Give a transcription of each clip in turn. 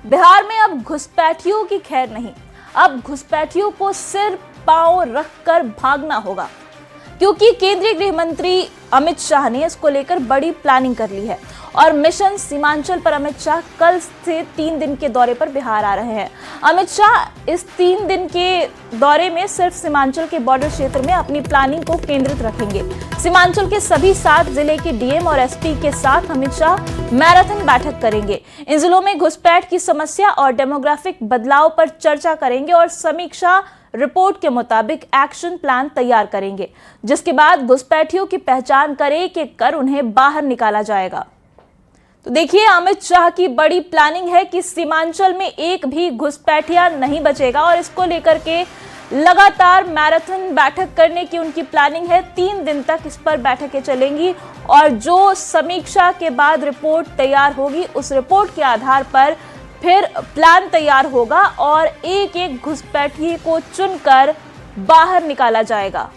बिहार में अब घुसपैठियों की खैर नहीं, अब घुसपैठियों को सिर पांव रखकर भागना होगा, क्योंकि केंद्रीय गृह मंत्री अमित शाह ने इसको लेकर बड़ी प्लानिंग कर ली है और मिशन सीमांचल पर अमित शाह कल से 3 दिन के दौरे पर बिहार आ रहे हैं। अमित शाह इस 3 दिन के दौरे में सिर्फ सीमांचल के बॉर्डर क्षेत्र में अपनी प्लानिंग को केंद्रित रखेंगे। सीमांचल के सभी 7 जिले के डीएम और एसपी के साथ अमित शाह मैराथन बैठक करेंगे। इन जिलों में घुसपैठ की समस्या और डेमोग्राफिक बदलाव पर चर्चा करेंगे और समीक्षा रिपोर्ट के मुताबिक एक्शन प्लान तैयार करेंगे, जिसके बाद घुसपैठियों की पहचान कर उन्हें बाहर निकाला जाएगा। तो देखिए, अमित शाह की बड़ी प्लानिंग है कि सीमांचल में एक भी घुसपैठिया नहीं बचेगा और इसको लेकर के लगातार मैराथन बैठक करने की उनकी प्लानिंग है। 3 दिन तक इस पर बैठकें चलेंगी और जो समीक्षा के बाद रिपोर्ट तैयार होगी, उस रिपोर्ट के आधार पर फिर प्लान तैयार होगा और एक एक घुसपैठिए को चुनकर बाहर निकाला जाएगा।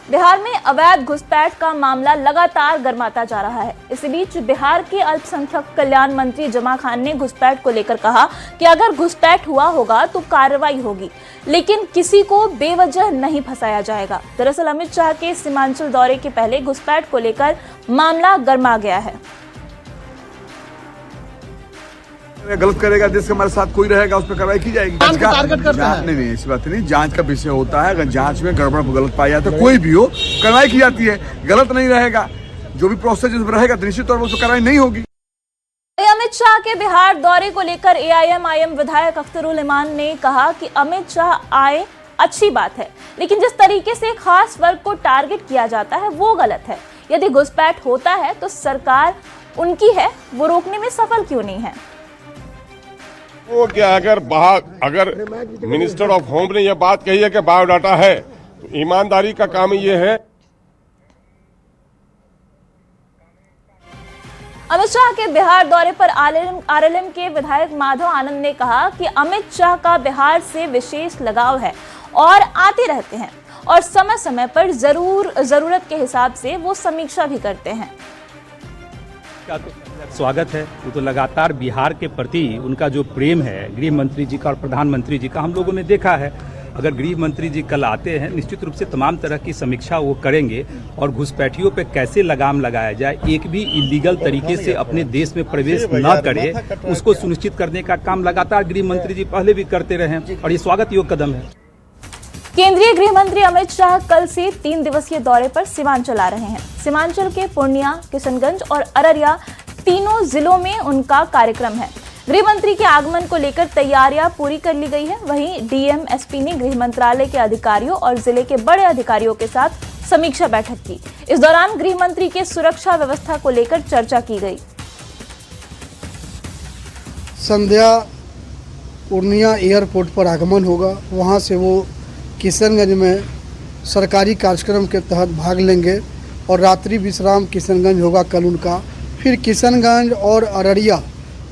बिहार में अवैध घुसपैठ का मामला लगातार गर्माता जा रहा है। इसी बीच बिहार के अल्पसंख्यक कल्याण मंत्री जमा खान ने घुसपैठ को लेकर कहा कि अगर घुसपैठ हुआ होगा तो कार्रवाई होगी, लेकिन किसी को बेवजह नहीं फंसाया जाएगा। दरअसल अमित शाह के सीमांचल दौरे के पहले घुसपैठ को लेकर मामला गर्मा गया है। गलत करेगा, देश के हमारे साथ कोई रहेगा, उस पर कार्रवाई की जाएगी। नहीं, इस बात नहीं, जांच का विषय होता है। अगर जांच में गड़बड़ गलत पाया जाता है, कोई भी हो, कार्रवाई की जाती है। गलत नहीं रहेगा, जो भी प्रोसेस रहेगा तो निश्चित तौर पर उस पर कार्रवाई नहीं होगी। अमित शाह के बिहार दौरे को लेकर एआईएमआईएम विधायक अख्तरुल इमान ने कहा कि अमित शाह आए अच्छी बात है, लेकिन जिस तरीके से खास वर्ग को टारगेट किया जाता है वो गलत है। यदि घुसपैठ होता है तो सरकार उनकी है, वो रोकने में सफल क्यों नहीं है? वो क्या, अगर मिनिस्टर ऑफ होम ने यह बात कही है कि बायोडाटा है, तो ईमानदारी का काम ये है। अमित शाह के बिहार दौरे पर आरएलएम के विधायक माधव आनंद ने कहा कि अमित शाह का बिहार से विशेष लगाव है और आते रहते हैं और समय समय पर जरूरत के हिसाब से वो समीक्षा भी करते हैं। का तो स्वागत है। वो तो लगातार बिहार के प्रति उनका जो प्रेम है गृह मंत्री जी का और प्रधानमंत्री जी का हम लोगों ने देखा है। अगर गृह मंत्री जी कल आते हैं, निश्चित रूप से तमाम तरह की समीक्षा वो करेंगे और घुसपैठियों पे कैसे लगाम लगाया जाए, एक भी इलीगल तरीके से अपने देश में प्रवेश न करे, उसको सुनिश्चित करने का काम लगातार गृह मंत्री जी पहले भी करते रहे हैं और ये स्वागत योग्य कदम है। केंद्रीय गृह मंत्री अमित शाह कल से 3 दिवसीय दौरे पर सीमांचल आ रहे हैं। सीमांचल के पूर्णिया, किशनगंज और अररिया तीनों जिलों में उनका कार्यक्रम है। गृह मंत्री के आगमन को लेकर तैयारियां पूरी कर ली गई है। वहीं डीएम, एसपी ने गृह मंत्रालय के अधिकारियों और जिले के बड़े अधिकारियों के साथ समीक्षा बैठक की। इस दौरान गृह मंत्री के सुरक्षा व्यवस्था को लेकर चर्चा की गई। संध्या पूर्णिया एयरपोर्ट पर आगमन होगा, वहां से वो किशनगंज में सरकारी कार्यक्रम के तहत भाग लेंगे और रात्रि विश्राम किशनगंज होगा कल उनका। फिर किशनगंज और अररिया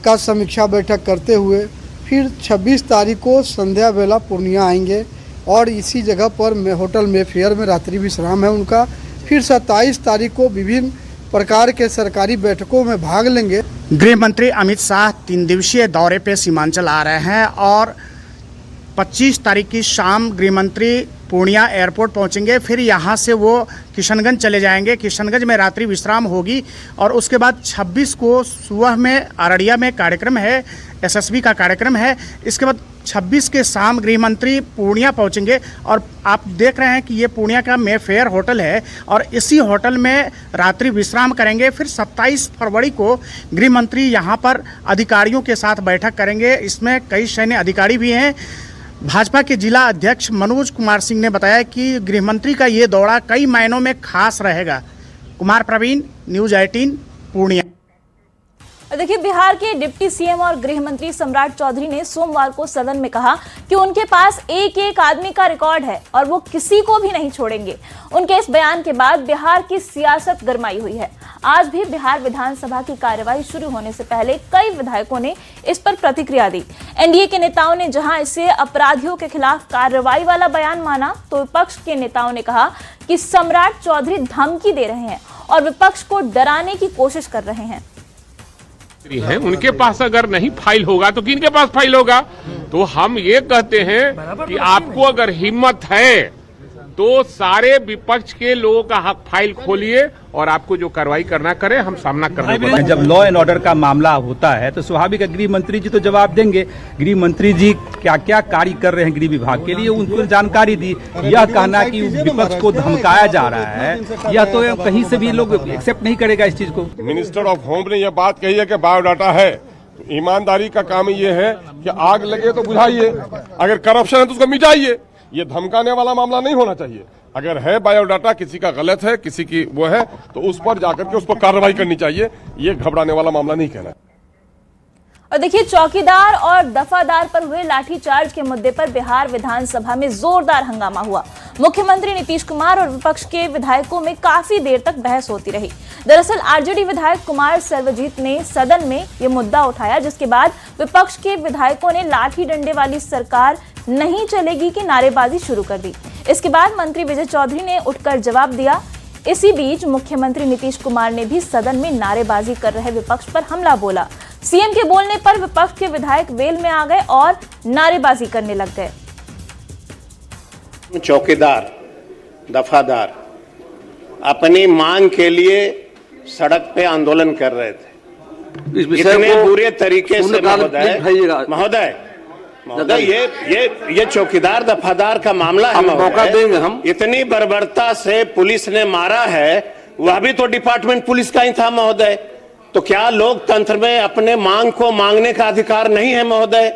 का समीक्षा बैठक करते हुए फिर 26 तारीख को संध्या बेला पूर्णिया आएंगे और इसी जगह पर होटल मेफेयर में रात्रि विश्राम है उनका। फिर 27 तारीख को विभिन्न प्रकार के सरकारी बैठकों में भाग लेंगे। गृह मंत्री अमित शाह 3 दिवसीय दौरे पे सीमांचल आ रहे हैं और 25 तारीख की शाम गृह मंत्री पूर्णिया एयरपोर्ट पहुंचेंगे। फिर यहां से वो किशनगंज चले जाएंगे, किशनगंज में रात्रि विश्राम होगी और उसके बाद 26 को सुबह में अररिया में कार्यक्रम है, एसएसबी का कार्यक्रम है। इसके बाद 26 के शाम गृह मंत्री पूर्णिया पहुंचेंगे और आप देख रहे हैं कि ये पूर्णिया का मेफेयर होटल है और इसी होटल में रात्रि विश्राम करेंगे। फिर 27 फरवरी को गृह मंत्री यहाँ पर अधिकारियों के साथ बैठक करेंगे। इसमें कई सैन्य अधिकारी भी हैं। भाजपा के जिला अध्यक्ष मनोज कुमार सिंह ने बताया कि गृह मंत्री का ये दौरा कई मायनों में खास रहेगा। कुमार प्रवीण, न्यूज़ 18 पूर्णिया। देखिए, बिहार के डिप्टी सीएम और गृह मंत्री सम्राट चौधरी ने सोमवार को सदन में कहा कि उनके पास एक आदमी का रिकॉर्ड है और वो किसी को भी नहीं छोड़ेंगे। उनके इस बयान के बाद बिहार की सियासत गरमाई हुई है। आज भी बिहार विधानसभा की कार्यवाही शुरू होने से पहले कई विधायकों ने इस पर प्रतिक्रिया दी। एनडीए के नेताओं ने जहां इसे अपराधियों के खिलाफ कार्रवाई वाला बयान माना, तो विपक्ष के नेताओं ने कहा कि सम्राट चौधरी धमकी दे रहे हैं और विपक्ष को डराने की कोशिश कर रहे हैं। उनके पास अगर नहीं फाइल होगा तो किनके पास फाइल होगा? तो हम ये कहते हैं कि आपको अगर हिम्मत है तो सारे विपक्ष के लोगों का हक फाइल खोलिए और आपको जो कार्रवाई करना करे, हम सामना करने वाले। जब लॉ एंड ऑर्डर का मामला होता है तो स्वाभाविक है गृह मंत्री जी तो जवाब देंगे। गृह मंत्री जी क्या क्या कार्य कर रहे हैं गृह विभाग के लिए, उनको जानकारी दी। यह कहना कि विपक्ष को धमकाया जा रहा है, यह तो कहीं से भी लोग एक्सेप्ट नहीं करेगा इस चीज को। मिनिस्टर ऑफ होम ने यह बात कही है कि बायोडाटा है, तो ईमानदारी का काम ये है कि आग लगे तो बुझाइए, अगर करप्शन है तो उसको मिटाइए। ये धमकाने वाला मामला नहीं होना चाहिए। अगर है बायोडाटा किसी का गलत है, किसी की वो है, तो उस पर जाकर के उस पर कार्रवाई करनी चाहिए। ये घबराने वाला मामला नहीं कहना है। और देखिए, चौकीदार और दफादार पर हुए लाठीचार्ज के मुद्दे पर बिहार विधानसभा में जोरदार हंगामा हुआ। मुख्यमंत्री नीतीश कुमार और विपक्ष के विधायकों में काफी देर तक बहस होती रही। दरअसल आरजेडी विधायक कुमार सर्वजीत ने सदन में ये मुद्दा उठाया, जिसके बाद विपक्ष के विधायकों ने लाठी डंडे वाली सरकार नहीं चलेगी की नारेबाजी शुरू कर दी। इसके बाद मंत्री विजय चौधरी ने उठकर जवाब दिया। इसी बीच मुख्यमंत्री नीतीश कुमार ने भी सदन में नारेबाजी कर रहे विपक्ष पर हमला बोला। सीएम के बोलने पर विपक्ष के विधायक वेल में आ गए और नारेबाजी करने लग गए। चौकीदार दफादार अपनी मांग के लिए सड़क पे आंदोलन कर रहे थे। इतने बुरे तरीके से महोदय ये चौकीदार दफादार का मामला है। मौका देंगे हम। इतनी बर्बरता से पुलिस ने मारा है, वह भी तो डिपार्टमेंट पुलिस का ही था महोदय। तो क्या लोकतंत्र में अपने मांग को मांगने का अधिकार नहीं है महोदय?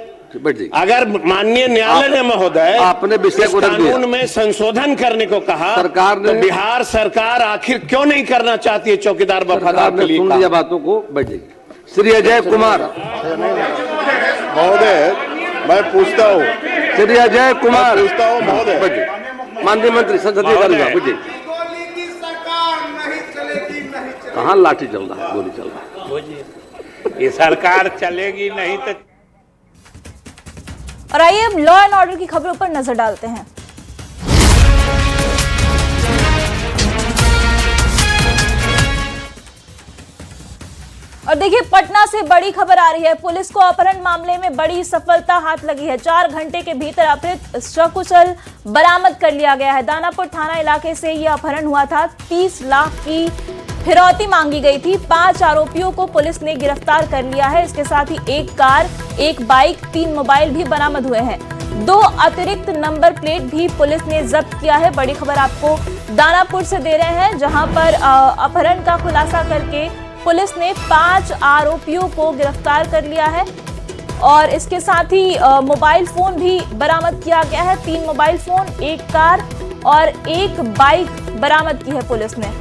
अगर माननीय न्यायालय ने महोदय आपने कानून में संशोधन करने को कहा, सरकार ने, तो बिहार सरकार आखिर क्यों नहीं करना चाहती है चौकीदार दफादार के लिए? बातों को बैठ जाइए। श्री अजय कुमार महोदय, मैं पूछता हूँ, श्री अजय कुमार पूछता हूँ महोदय, माननीय मंत्री संसदीय कार्य कहाँ लाठी चल रहा है, गोली चल रहा है। ये सरकार चलेगी नहीं तो। और आइए अब लॉ एंड ऑर्डर की खबरों पर नजर डालते हैं। और देखिए, पटना से बड़ी खबर आ रही है। पुलिस को अपहरण मामले में बड़ी सफलता हाथ लगी है। 4 घंटे के भीतर अपहृत सकुशल बरामद कर लिया गया है। दानापुर थाना इलाके से यह अपहरण हुआ था। 30 लाख की फिरौती मांगी गई थी। 5 आरोपियों को पुलिस ने गिरफ्तार कर लिया है। इसके साथ ही 1 कार, 1 बाइक, 3 मोबाइल भी बरामद हुए हैं। 2 अतिरिक्त नंबर प्लेट भी पुलिस ने जब्त किया है। बड़ी खबर आपको दानापुर से दे रहे हैं, जहां पर अपहरण का खुलासा करके पुलिस ने 5 आरोपियों को गिरफ्तार कर लिया है। और इसके साथ ही मोबाइल फोन भी बरामद किया गया है। 3 मोबाइल फोन, 1 कार और 1 बाइक बरामद की है पुलिस ने।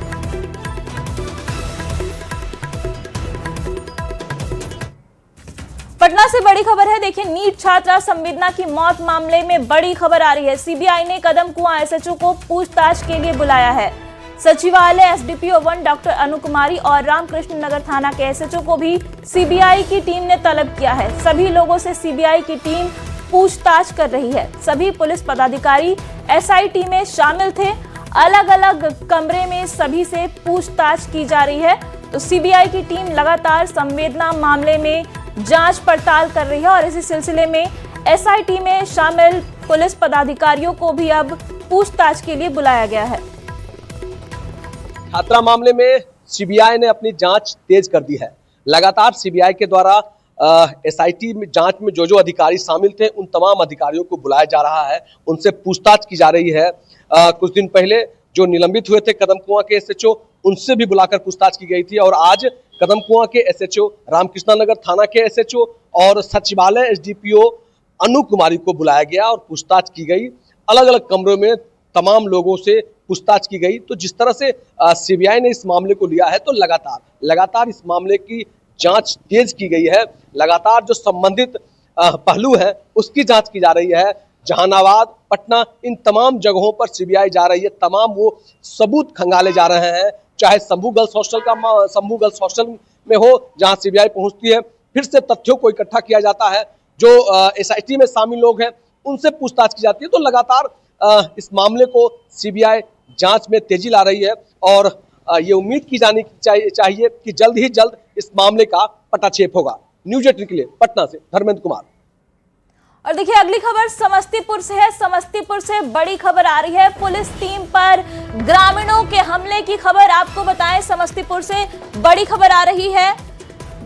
पटना से बड़ी खबर है। देखिए, नीट छात्रा संवेदना की मौत मामले में बड़ी खबर आ रही है। सीबीआई ने कदम कुआं एसएचओ को पूछताछ के लिए बुलाया है। सचिवालय एसडीपीओ 1 डॉक्टर अनु कुमारी और रामकृष्ण नगर थाना के एसएचओ को भी सीबीआई की टीम ने तलब किया है। सभी लोगों से सीबीआई की टीम पूछताछ कर रही है। सभी पुलिस पदाधिकारी एसआईटी में शामिल थे। अलग अलग कमरे में सभी से पूछताछ की जा रही है। तो सीबीआई की टीम लगातार संवेदना मामले में जांच पड़ताल कर रही है और इसी सिलसिले में एसआईटी में शामिल पुलिस पदाधिकारियों को भी अब पूछताछ के लिए बुलाया गया है। छात्रा मामले में सीबीआई ने अपनी जांच तेज कर दी है। लगातार सीबीआई के द्वारा एसआईटी में जांच में जो अधिकारी शामिल थे उन तमाम अधिकारियों को बुलाया जा रहा है, उनसे पूछताछ की जा रही है। कुछ दिन पहले जो निलंबित हुए थे कदम कुआं के एसएचओ, उनसे भी बुलाकर पूछताछ की गई थी और आज कदम कुआं के एसएचओ, रामकृष्ण नगर थाना के एसएचओ और सचिवालय एसडीपीओ अनु कुमारी को बुलाया गया और पूछताछ की गई। अलग अलग कमरों में तमाम लोगों से पूछताछ की गई। तो जिस तरह से सीबीआई ने इस मामले को लिया है, तो लगातार इस मामले की जांच तेज की गई है। लगातार जो संबंधित पहलू है उसकी जांच की जा रही है। जहानाबाद, पटना, इन तमाम जगहों पर सीबीआई जा रही है। तमाम वो सबूत खंगाले जा रहे हैं, चाहे शंभू गर्ल्स हॉस्टल में हो जहां सीबीआई पहुंचती है, फिर से तथ्यों को इकट्ठा किया जाता है, जो एसआईटी में शामिल लोग हैं उनसे पूछताछ की जाती है। तो लगातार इस मामले को सीबीआई जांच में तेजी ला रही है और ये उम्मीद की जानी चाहिए कि जल्द ही जल्द इस मामले का पटाक्षेप होगा। न्यूज 18 के लिए पटना से धर्मेंद्र कुमार। और देखिए अगली खबर समस्तीपुर से है। समस्तीपुर से बड़ी खबर आ रही है, पुलिस टीम पर ग्रामीणों के हमले की खबर आपको बताएं। समस्तीपुर से बड़ी खबर आ रही है,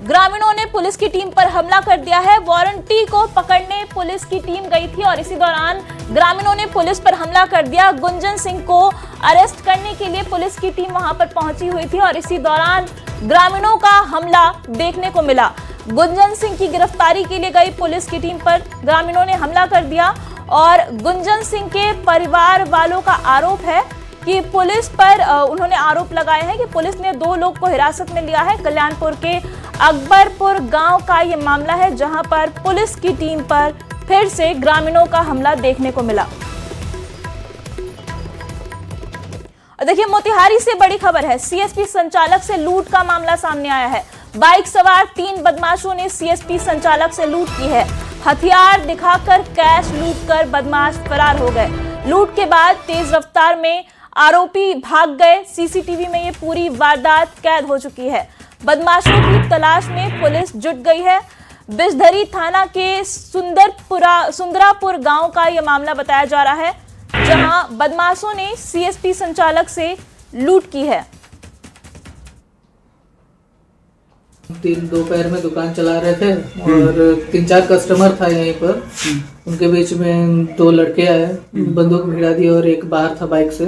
ग्रामीणों ने पुलिस की टीम पर हमला कर दिया है। वारंटी को पकड़ने पुलिस की टीम गई थी और इसी दौरान ग्रामीणों ने पुलिस पर हमला कर दिया। गुंजन सिंह को अरेस्ट करने के लिए पुलिस की टीम वहां पर पहुंची हुई थी और इसी दौरान ग्रामीणों का हमला देखने को मिला। गुंजन सिंह की गिरफ्तारी के लिए गई पुलिस की टीम पर ग्रामीणों ने हमला कर दिया और गुंजन सिंह के परिवार वालों का आरोप है कि पुलिस पर उन्होंने आरोप लगाए हैं कि पुलिस ने 2 लोग को हिरासत में लिया है। कल्याणपुर के अकबरपुर गांव का ये मामला है जहां पर पुलिस की टीम पर फिर से ग्रामीणों का हमला देखने को मिला। और देखिए मोतिहारी से बड़ी खबर है, सीएसपी संचालक से लूट का मामला सामने आया है। बाइक सवार 3 बदमाशों ने सीएसपी संचालक से लूट की है। हथियार दिखाकर कैश लूटकर बदमाश फरार हो गए। लूट के बाद तेज रफ्तार में आरोपी भाग गए। सीसीटीवी में ये पूरी वारदात कैद हो चुकी है। बदमाशों की तलाश में पुलिस जुट गई है। बिजधरी थाना के सुंदरापुर गांव का यह मामला बताया जा रहा है जहां बदमाशों ने सीएसपी संचालक से लूट की है। दोपहर में दुकान चला रहे थे और 3-4 कस्टमर था यहीं पर। उनके बीच में 2 लड़के आए, बंदूक भिड़ा दी और एक बाहर था बाइक से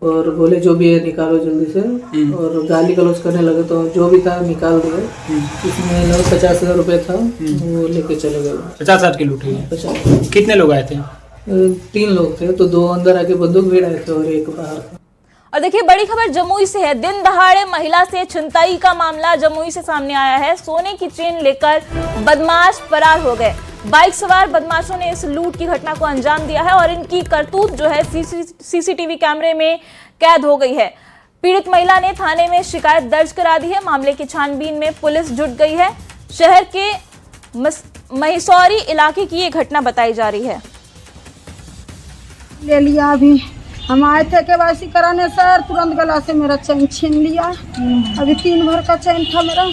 और बोले जो भी है निकालो जल्दी से, और गाली गलौज करने लगे तो जो भी था निकाल दिए। इसमें लगभग 50,000 रुपये था, वो लेके चले गए। 50,000 की लूट हुई है। 50। कितने लोग आए थे? 3 लोग थे, तो 2 अंदर आके बंदूक भिड़ाए थे और एक बाहर था। और देखिए बड़ी खबर जमुई से है। दिन दहाड़े महिला से छिनताई का मामला जमुई से सामने आया है। सोने की चेन लेकर बदमाश फरार हो गए। बाइक सवार बदमाशों ने इस लूट की घटना को अंजाम दिया है और इनकी करतूत जो है सीसीटीवी कैमरे में कैद हो गई है। पीड़ित महिला ने थाने में शिकायत दर्ज करा दी है। मामले की छानबीन में पुलिस जुट गई है। शहर के महिसौरी इलाके की ये घटना बताई जा रही है। ले लिया, अभी हम आए थे केवाईसी कराने सर, तुरंत गला से मेरा चैन छीन लिया। अभी 3 भर का चैन था मेरा,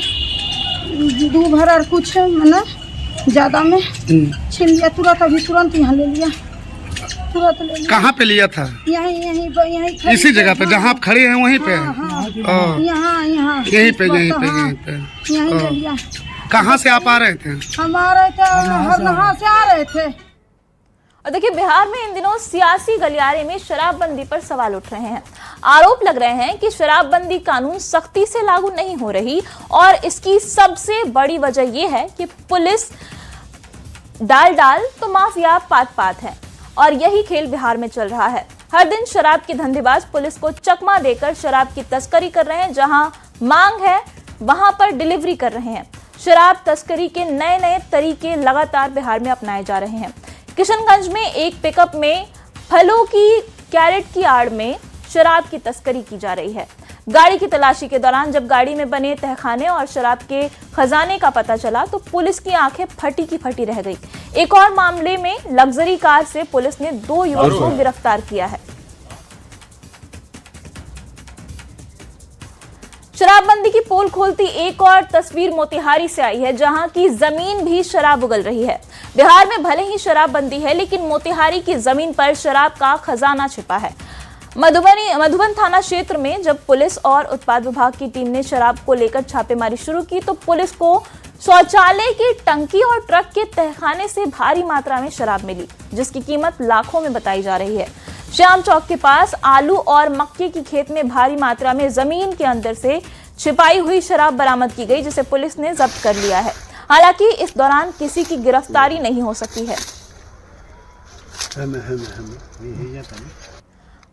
2 भर और कुछ मैंने ज्यादा में छीन लिया तुरंत। अभी तुरंत यहाँ ले लिया, तुरंत ले लिया। कहाँ पे लिया था? यहीं इसी जगह पे जहाँ आप खड़े हैं वहीं पे? यहाँ यहीं पे ले लिया। कहाँ से आप आ रहे थे? हम आ रहे थे, हरनहा से आ रहे थे। और देखिए बिहार में इन दिनों सियासी गलियारे में शराबबंदी पर सवाल उठ रहे हैं। आरोप लग रहे हैं कि शराबबंदी कानून सख्ती से लागू नहीं हो रही और इसकी सबसे बड़ी वजह यह है कि पुलिस डाल तो माफिया पात है और यही खेल बिहार में चल रहा है। हर दिन शराब के धंधेबाज पुलिस को चकमा देकर शराब की तस्करी कर रहे हैं। जहां मांग है वहां पर डिलीवरी कर रहे हैं। शराब तस्करी के नए तरीके लगातार बिहार में अपनाए जा रहे हैं। किशनगंज में एक पिकअप में फलों की कैरेट की आड़ में शराब की तस्करी की जा रही है। गाड़ी की तलाशी के दौरान जब गाड़ी में बने तहखाने और शराब के खजाने का पता चला तो पुलिस की आंखें फटी की फटी रह गई। एक और मामले में लग्जरी कार से पुलिस ने 2 युवकों को गिरफ्तार किया है। शराबबंदी की पोल खोलती एक और तस्वीर मोतिहारी से आई है जहां की जमीन भी शराब उगल रही है। बिहार में भले ही शराबबंदी है लेकिन मोतिहारी की जमीन पर शराब का खजाना छिपा है। मधुबन थाना क्षेत्र में जब पुलिस और उत्पाद विभाग की टीम ने शराब को लेकर छापेमारी शुरू की तो पुलिस को शौचालय की टंकी और ट्रक के तहखाने से भारी मात्रा में शराब मिली जिसकी कीमत लाखों में बताई जा रही है। श्याम चौक के पास आलू और मक्के की खेत में भारी मात्रा में जमीन के अंदर से छिपाई हुई शराब बरामद की गई जिसे पुलिस ने जब्त कर लिया है। हालांकि इस दौरान किसी की गिरफ्तारी नहीं हो सकी है।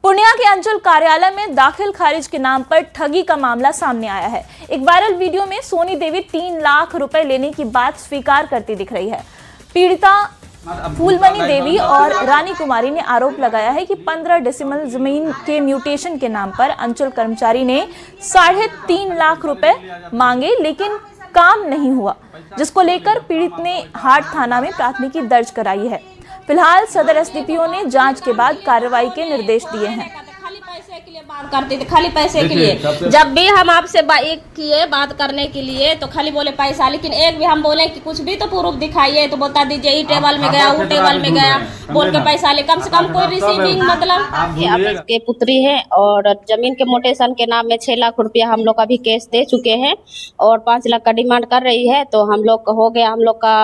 पूर्णिया के अंचल कार्यालय में दाखिल खारिज के नाम पर ठगी का मामला सामने आया है। एक वायरल वीडियो में सोनी देवी 3 लाख रुपए लेने की बात स्वीकार करती दिख रही है। पीड़िता फूलमणि देवी और रानी कुमारी ने आरोप लगाया है कि 15 डेसिमल जमीन के म्यूटेशन के नाम पर अंचल कर्मचारी ने 3.5 लाख रुपए मांगे, लेकिन काम नहीं हुआ, जिसको लेकर पीड़ित ने हाट थाना में प्राथमिकी दर्ज कराई है। फिलहाल सदर एसडीपीओ ने जांच के बाद कार्रवाई के निर्देश दिए हैं। पैसे के लिए बात करते थे, खाली पैसे के लिए। जब भी हम आपसे एक किए बात करने के लिए तो खाली बोले पैसा, लेकिन एक भी हम बोले कि कुछ भी तो प्रूफ दिखाइए, तो बता दीजिए ई टेबल में गया, वो टेबल में गया, बोल के पैसा ले। कम से कम कोई रिसीविंग मतलब के पुत्री है और जमीन के मोटेशन के नाम में 6 लाख रुपया हम लोग अभी केस दे चुके हैं और 5 लाख का डिमांड कर रही है। तो हम लोग हो गया, हम लोग का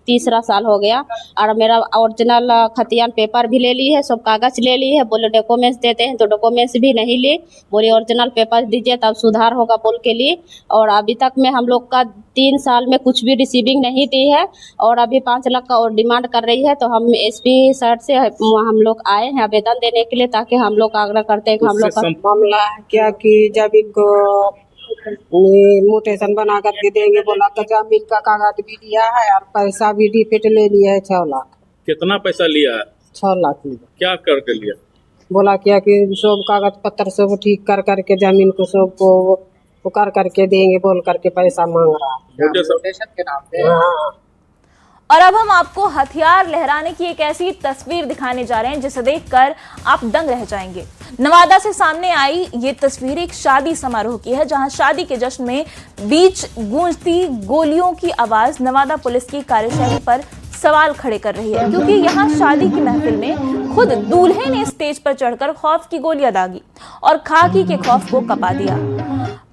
3रा साल हो गया और मेरा ओरिजिनल खतियान पेपर भी ले ली है, सब कागज ले ली है। बोले डॉक्यूमेंट्स देते हैं तो डॉक्यूमेंट्स भी नहीं ली, बोले ओरिजिनल पेपर दीजिए तब सुधार होगा बोल के लिए। और अभी तक में हम लोग का 3 साल में कुछ भी रिसीविंग नहीं दी है और अभी 5 लाख का और डिमांड कर रही है। तो हम एसपी सर से हम लोग आए हैं आवेदन देने के लिए, ताकि हम लोग आग्रह करते हैं कि हम लोग का मामला क्या कि जब इनको मोटेशन बना करके देंगे, बोला तो जमीन का कागज भी दिया है और पैसा भी रिपीट ले लिया है 6 लाख। कितना पैसा लिया है? 6 लाख लिया। क्या करके लिया? बोला क्या कि सब कागज पत्र सब ठीक कर करके जमीन को सब को कर करके देंगे बोल करके पैसा मांग रहा है मोटेशन के नाम पे। हाँ। और अब हम आपको हथियार लहराने की एक ऐसी तस्वीर दिखाने जा रहे हैं जिसे देखकर आप दंग रह जाएंगे। नवादा से सामने आई ये तस्वीर एक शादी समारोह की है, जहां शादी के जश्न में बीच गूंजती गोलियों की आवाज नवादा पुलिस की कार्यशैली पर सवाल खड़े कर रही है, क्योंकि यहां शादी की महफिल में खुद दूल्हे ने स्टेज पर चढ़कर खौफ की गोलियां दागी और खाकी के खौफ को कपा दिया।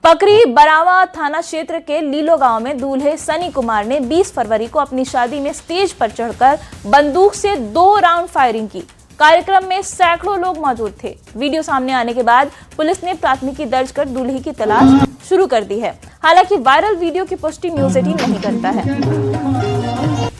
पकरी बरावा थाना क्षेत्र के लीलो गांव में दूल्हे सनी कुमार ने 20 फरवरी को अपनी शादी में स्टेज पर चढ़कर बंदूक से 2 राउंड फायरिंग की। कार्यक्रम में सैकड़ों लोग मौजूद थे। वीडियो सामने आने के बाद पुलिस ने प्राथमिकी दर्ज कर दूल्हे की तलाश शुरू कर दी है। हालांकि वायरल वीडियो की पुष्टि न्यूज़ 18 नहीं करता है।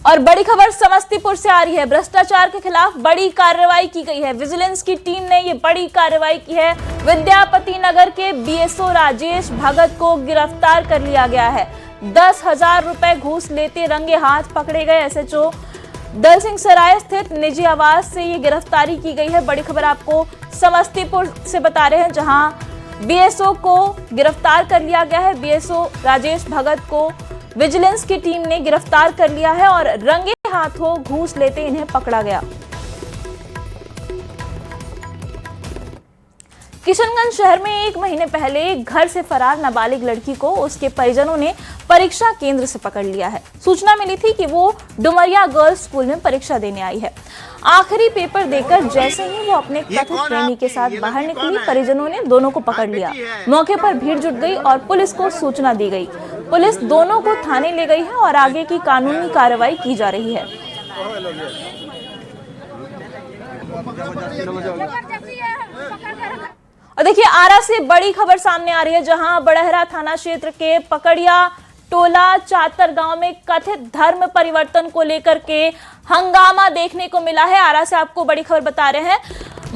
और बड़ी खबर समस्तीपुर से आ रही है। भ्रष्टाचार के खिलाफ बड़ी कार्रवाई की गई है। विजिलेंस की टीम ने ये बड़ी कार्रवाई की है। विद्यापति नगर के बीएसओ राजेश भगत को गिरफ्तार कर लिया गया है। 10,000 रुपए घूस लेते रंगे हाथ पकड़े गए एसएचओ दल सिंह सराय स्थित निजी आवास से ये गिरफ्तारी की गई है। बड़ी खबर आपको समस्तीपुर से बता रहे हैं, जहां बीएसओ को गिरफ्तार कर लिया गया है। बीएसओ राजेश भगत को विजिलेंस की टीम ने गिरफ्तार कर लिया है और रंगे हाथों घूस लेते इन्हें पकड़ा गया। किशनगंज शहर में 1 महीने पहले घर से फरार नाबालिग लड़की को उसके परिजनों ने परीक्षा केंद्र से पकड़ लिया है। सूचना मिली थी कि वो डुमरिया गर्ल्स स्कूल में परीक्षा देने आई है। आखिरी पेपर देकर जैसे ही वो अपने कथित प्रेमी के साथ बाहर निकली, परिजनों ने दोनों को पकड़ लिया। मौके पर भीड़ जुट गई और पुलिस को सूचना दी गई। पुलिस दोनों को थाने ले गई है और आगे की कानूनी कार्रवाई की जा रही है। और देखिए, आरा से बड़ी खबर सामने आ रही है, जहां बड़हरा थाना क्षेत्र के पकड़िया टोला चातर गांव में कथित धर्म परिवर्तन को लेकर के हंगामा देखने को मिला है। आरा से आपको बड़ी खबर बता रहे हैं।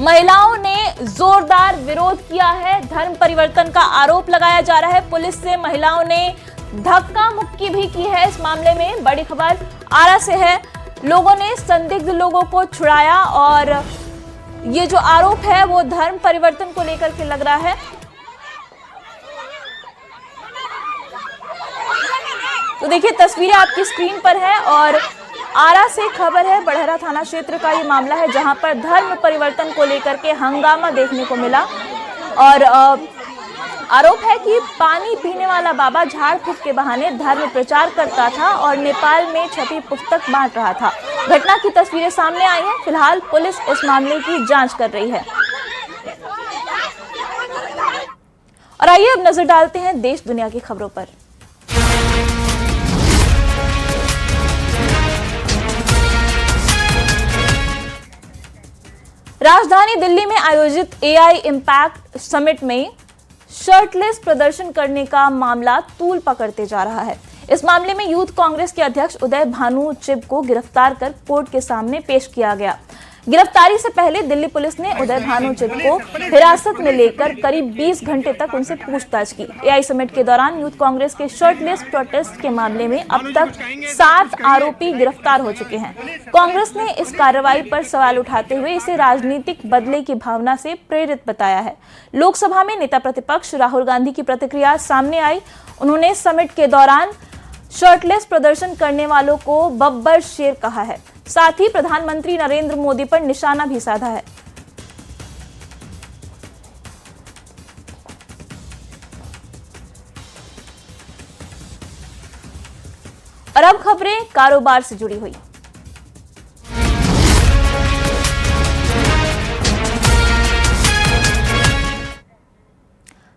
महिलाओं ने जोरदार विरोध किया है। धर्म परिवर्तन का आरोप लगाया जा रहा है। पुलिस से महिलाओं ने धक्का मुक्की भी की है। इस मामले में बड़ी खबर आरा से है। लोगों ने संदिग्ध लोगों को छुड़ाया और ये जो आरोप है वो धर्म परिवर्तन को लेकर के लग रहा है। तो देखिए, तस्वीरें आपकी स्क्रीन पर है और आरा से खबर है। बड़हरा थाना क्षेत्र का ये मामला है, जहां पर धर्म परिवर्तन को लेकर के हंगामा देखने को मिला और आरोप है कि पानी पीने वाला बाबा झाड़ फूक के बहाने धर्म प्रचार करता था और नेपाल में छपी पुस्तक बांट रहा था। घटना की तस्वीरें सामने आई हैं। फिलहाल पुलिस इस मामले की जांच कर रही है। और आइए अब नजर डालते हैं देश दुनिया की खबरों पर। राजधानी दिल्ली में आयोजित एआई इम्पैक्ट समिट में शर्टलेस प्रदर्शन करने का मामला तूल पकड़ते जा रहा है। इस मामले में यूथ कांग्रेस के अध्यक्ष उदय भानु चिब को गिरफ्तार कर कोर्ट के सामने पेश किया गया। गिरफ्तारी से पहले दिल्ली पुलिस ने उदय भानु चित को हिरासत में लेकर करीब 20 घंटे तक उनसे पूछताछ की। एआई समिट के दौरान यूथ कांग्रेस के शर्टलेस प्रोटेस्ट के मामले में अब तक 7 आरोपी गिरफ्तार हो चुके हैं। कांग्रेस ने इस कार्रवाई पर सवाल उठाते हुए इसे राजनीतिक बदले की भावना से प्रेरित बताया है। लोकसभा में नेता प्रतिपक्ष राहुल गांधी की प्रतिक्रिया सामने आई। उन्होंने समिट के दौरान शर्टलेस प्रदर्शन करने वालों को बब्बर शेर कहा है। साथ ही प्रधानमंत्री नरेंद्र मोदी पर निशाना भी साधा है। और अब खबरें कारोबार से जुड़ी हुई।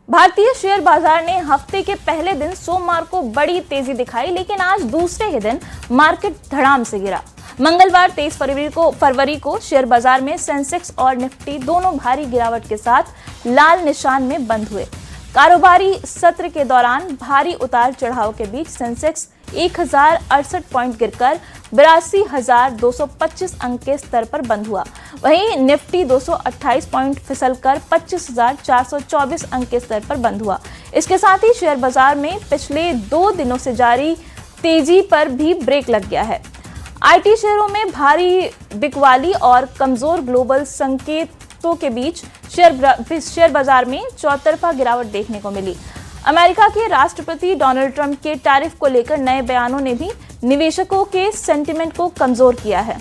भारतीय शेयर बाजार ने हफ्ते के पहले दिन सोमवार को बड़ी तेजी दिखाई, लेकिन आज दूसरे ही दिन मार्केट धड़ाम से गिरा। मंगलवार 23 फरवरी को शेयर बाजार में सेंसेक्स और निफ्टी दोनों भारी गिरावट के साथ लाल निशान में बंद हुए। कारोबारी सत्र के दौरान भारी उतार चढ़ाव के बीच सेंसेक्स 1068 पॉइंट गिरकर 82,225 अंक के स्तर पर बंद हुआ। वहीं निफ्टी 228 पॉइंट फिसलकर 25,424 अंक के स्तर पर बंद हुआ। इसके साथ ही शेयर बाजार में पिछले 2 दिनों से जारी तेजी पर भी ब्रेक लग गया है। आईटी शेयरों में भारी बिकवाली और कमजोर ग्लोबल संकेतों के बीच शेयर बाजार में चौतरफा गिरावट देखने को मिली। अमेरिका के राष्ट्रपति डोनाल्ड ट्रंप के टैरिफ को लेकर नए बयानों ने भी निवेशकों के सेंटिमेंट को कमजोर किया है।